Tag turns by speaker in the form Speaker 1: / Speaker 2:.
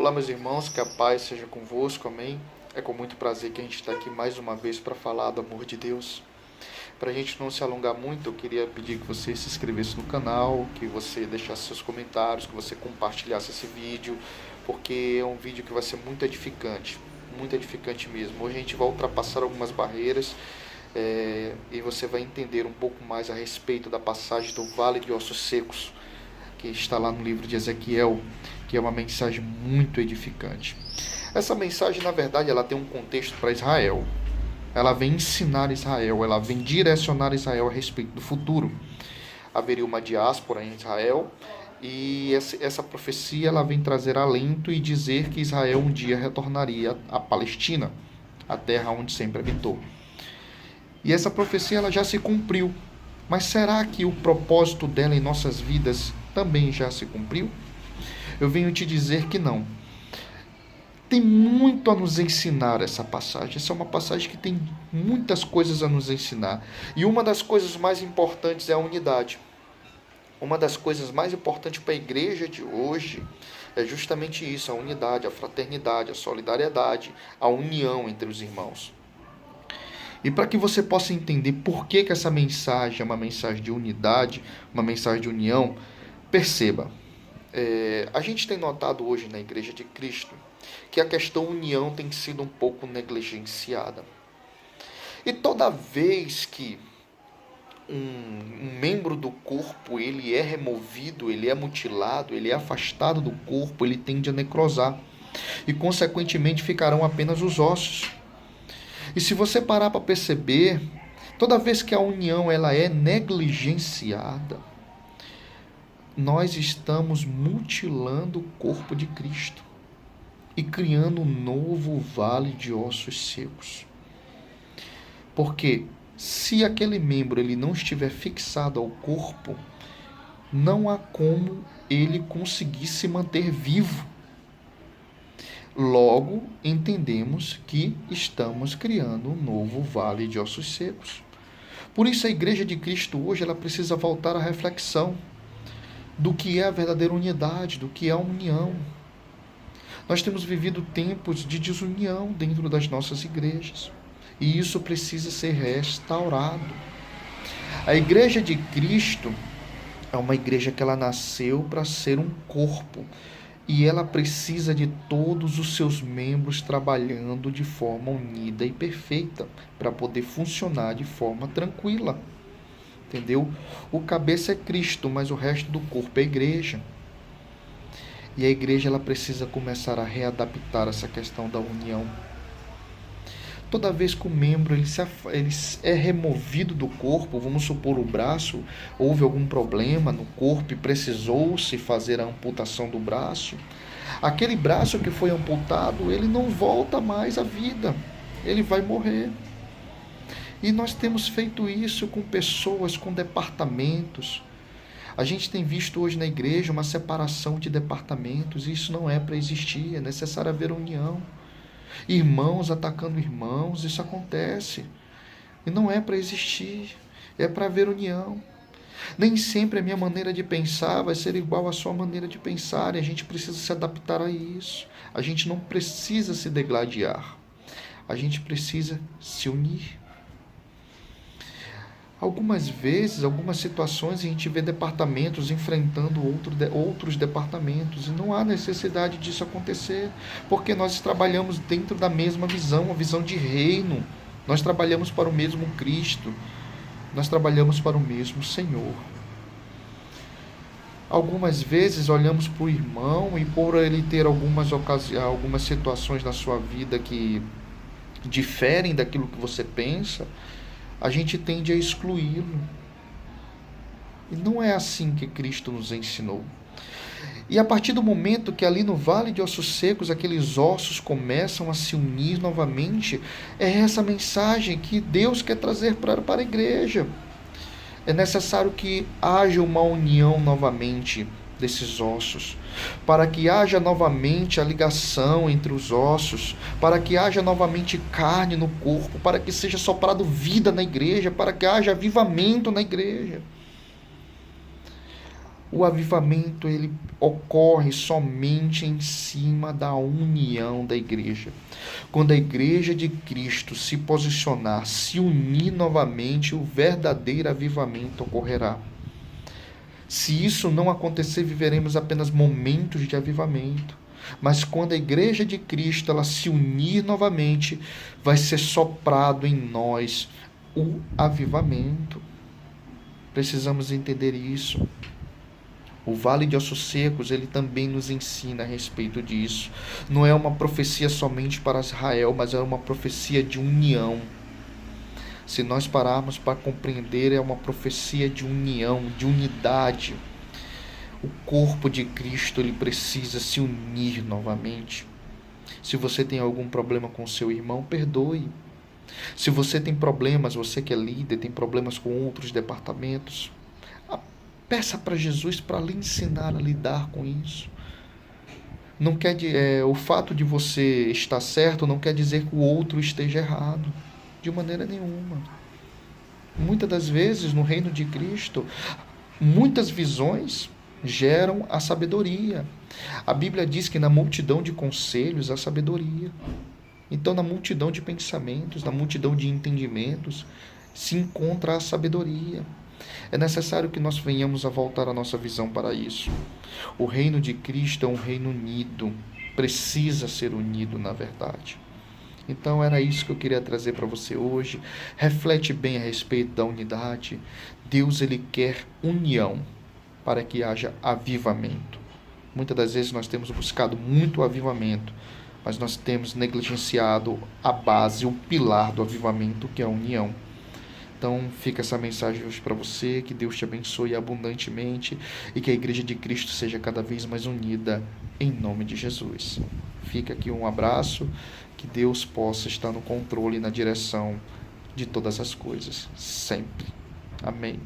Speaker 1: Olá, meus irmãos, que a paz seja convosco, amém? É com muito prazer que a gente está aqui mais uma vez para falar do amor de Deus. Para a gente não se alongar muito, eu queria pedir que você se inscrevesse no canal, que você deixasse seus comentários, que você compartilhasse esse vídeo, porque é um vídeo que vai ser muito edificante mesmo. Hoje a gente vai ultrapassar algumas barreiras e você vai entender um pouco mais a respeito da passagem do Vale de Ossos Secos, que está lá no livro de Ezequiel, que é uma mensagem muito edificante. Essa mensagem, na verdade, ela tem um contexto para Israel. Ela vem ensinar Israel, ela vem direcionar Israel a respeito do futuro. Haveria uma diáspora em Israel e essa profecia ela vem trazer alento e dizer que Israel um dia retornaria à Palestina, a terra onde sempre habitou. E essa profecia ela já se cumpriu. Mas será que o propósito dela em nossas vidas também já se cumpriu? Eu venho te dizer que não. Tem muito a nos ensinar essa passagem. Essa é uma passagem que tem muitas coisas a nos ensinar. E uma das coisas mais importantes é a unidade. Uma das coisas mais importantes para a igreja de hoje é justamente isso, a unidade, a fraternidade, a solidariedade, a união entre os irmãos. E para que você possa entender por que essa mensagem é uma mensagem de unidade, uma mensagem de união, perceba, a gente tem notado hoje na Igreja de Cristo que a questão união tem sido um pouco negligenciada. E toda vez que um membro do corpo ele é removido, ele é mutilado, ele é afastado do corpo, ele tende a necrosar. E consequentemente ficarão apenas os ossos. E se você parar para perceber, toda vez que a união ela é negligenciada, nós estamos mutilando o corpo de Cristo e criando um novo vale de ossos secos. Porque se aquele membro ele não estiver fixado ao corpo, não há como ele conseguir se manter vivo. Logo, entendemos que estamos criando um novo vale de ossos secos. Por isso, a Igreja de Cristo hoje ela precisa voltar à reflexão do que é a verdadeira unidade, do que é a união. Nós temos vivido tempos de desunião dentro das nossas igrejas. E isso precisa ser restaurado. A Igreja de Cristo é uma igreja que ela nasceu para ser um corpo. E ela precisa de todos os seus membros trabalhando de forma unida e perfeita para poder funcionar de forma tranquila. Entendeu? O cabeça é Cristo, mas o resto do corpo é a igreja. E a igreja ela precisa começar a readaptar essa questão da união. Toda vez que o membro ele é removido do corpo, vamos supor o braço, houve algum problema no corpo e precisou-se fazer a amputação do braço, aquele braço que foi amputado, ele não volta mais à vida, ele vai morrer. E nós temos feito isso com pessoas, com departamentos. A gente tem visto hoje na igreja uma separação de departamentos, e isso não é para existir, é necessário haver união. Irmãos atacando irmãos, isso acontece. E não é para existir, é para haver união. Nem sempre a minha maneira de pensar vai ser igual à sua maneira de pensar, e a gente precisa se adaptar a isso. A gente não precisa se degladiar, a gente precisa se unir. Algumas vezes, algumas situações, a gente vê departamentos enfrentando outros departamentos e não há necessidade disso acontecer, porque nós trabalhamos dentro da mesma visão, a visão de reino. Nós trabalhamos para o mesmo Cristo, nós trabalhamos para o mesmo Senhor. Algumas vezes olhamos para o irmão e por ele ter algumas situações na sua vida que diferem daquilo que você pensa, a gente tende a excluí-lo. E não é assim que Cristo nos ensinou. E a partir do momento que ali no Vale de Ossos Secos, aqueles ossos começam a se unir novamente, é essa mensagem que Deus quer trazer para a igreja. É necessário que haja uma união novamente desses ossos, para que haja novamente a ligação entre os ossos, para que haja novamente carne no corpo, para que seja soprado vida na igreja, para que haja avivamento na igreja. O avivamento ele ocorre somente em cima da união da igreja. Quando a igreja de Cristo se posicionar, se unir novamente, o verdadeiro avivamento ocorrerá. Se isso não acontecer, viveremos apenas momentos de avivamento. Mas quando a igreja de Cristo ela se unir novamente, vai ser soprado em nós o avivamento. Precisamos entender isso. O Vale de Ossos Secos, ele também nos ensina a respeito disso. Não é uma profecia somente para Israel, mas é uma profecia de união. Se nós pararmos para compreender, é uma profecia de união, de unidade. O corpo de Cristo, ele precisa se unir novamente. Se você tem algum problema com seu irmão, perdoe. Se você tem problemas, você que é líder, tem problemas com outros departamentos, peça para Jesus para lhe ensinar a lidar com isso. Não quer, o fato de você estar certo não quer dizer que o outro esteja errado. De maneira nenhuma. Muitas das vezes, no reino de Cristo, muitas visões geram a sabedoria. A Bíblia diz que na multidão de conselhos há sabedoria. Então, na multidão de pensamentos, na multidão de entendimentos, se encontra a sabedoria. É necessário que nós venhamos a voltar a nossa visão para isso. O reino de Cristo é um reino unido, precisa ser unido na verdade. Então era isso que eu queria trazer para você hoje. Reflete bem a respeito da unidade. Deus ele quer união para que haja avivamento. Muitas das vezes nós temos buscado muito avivamento, mas nós temos negligenciado a base, o pilar do avivamento, que é a união. Então fica essa mensagem hoje para você, que Deus te abençoe abundantemente e que a Igreja de Cristo seja cada vez mais unida, em nome de Jesus. Fica aqui um abraço, que Deus possa estar no controle e na direção de todas as coisas, sempre. Amém.